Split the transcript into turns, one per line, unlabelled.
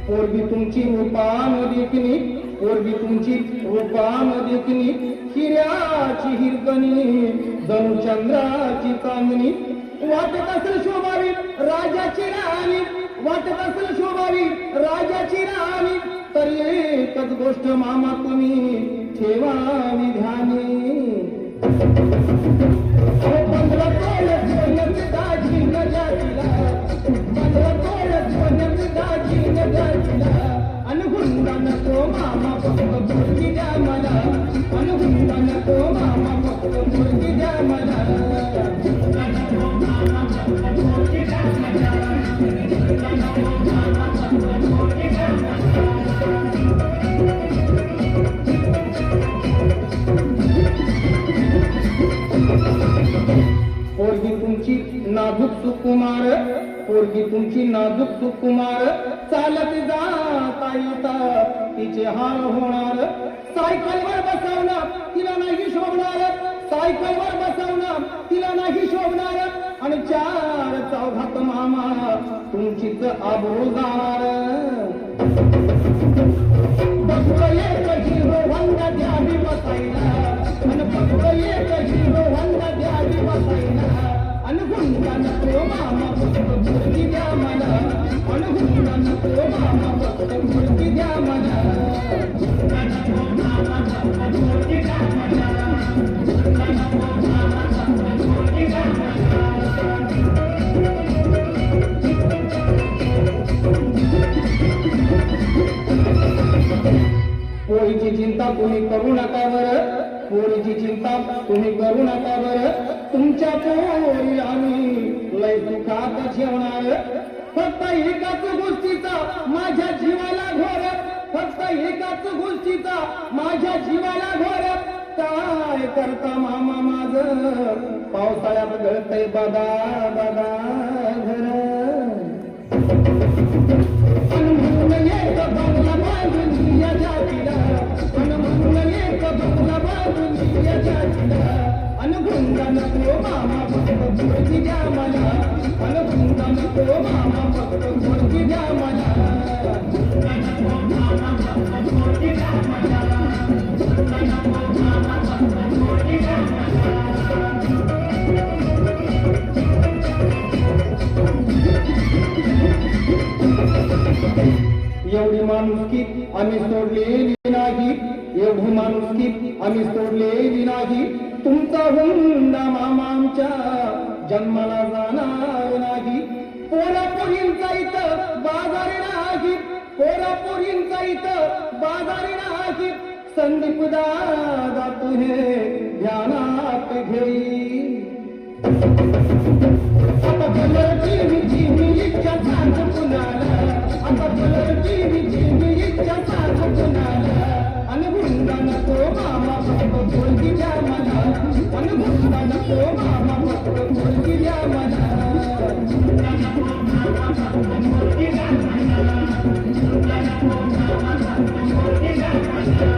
पोरगी तुमची रूपान देखणी, पोरगी तुमची रूपान देखणी, हिऱ्याची हिरकणी जणू चंद्राची चांदणी, वाटत असेल शोभावी राजाची राणी, वाटत असेल शोभावी राजाची राणी, तर एकच गोष्ट मामा तुम्ही ठेवावी ध्यानी, पंधरा तोळ सोन्याची दाजी नजातीला, पंधरा तोळ सोन्याची दाजी नजातीला, अनुगुंडा नको मामा फक्त मुलगी द्या मला, अनुगुंडा नको मामा फक्त मुलगी द्या मला, पोरगी तुमची नाजूक सुकुमार, पोरगी तुमची नाजूक सुकुमार, चालत जाता येता तिचे हाल होणार, सायकलवर बसवणार तिला नाही शोभणार, सायकलवर बसवणार तिला नाही शोभणार, आणि चार चौघात मामा तुमचीच आबरू जाणार, फक्त एक हिरो होंडा द्यावी बसायला, आणि फक्त एक हिरो होंडा द्यावी बसायला, अनुगुंडा नको मामा फक्त मुलगी द्या मला, अनुगुंडा नको मामा फक्त मुलगी द्या मला, पोरीची चिंता तुम्ही करू नका बरं, पोरीची चिंता तुम्ही करू नका बरं, तुमच्या पोरी आम्ही लय दुखात ठेवणार, फक्त एकाच गोष्टीचा माझ्या जीवाला घोर, फक्त एकाच गोष्टीचा माझ्या जीवाला घोर, काय करता मामा माझं पावसाळ्यात गळतय बदा बदा घर, म्हणून एक बंगला बांधून या जातीला, म्हणून एक बंगला बांधून या जातीला, अनुगुंडा नको मामा फक्त मुलगी द्या मला, अनुगुंडा नको मामा फक्त मुलगी द्या मला, एवढी माणुसकी आम्ही सोडलेली नाही, एवढी माणुसकी आम्ही सोडलेली नाही, तुमचा हुंडा मामा आमच्या जन्माला जाणार नाही, पोरापोरींचा इथं बाजार नाही, पोरापोरींचा इथं बाजार नाही, संदीप दादा तुहे ध्यानात घेई, आता कलरची मी इच्छा सांग कुणाला, आता कलरची इच्छा सांग कुणाला, अनुगुंडा नको मामा फक्त मुलगी द्या मला, अनुगुंडा नको मामा फक्त मुलगी द्या मला, मुलगी द्या मला, मुलगी द्या मला.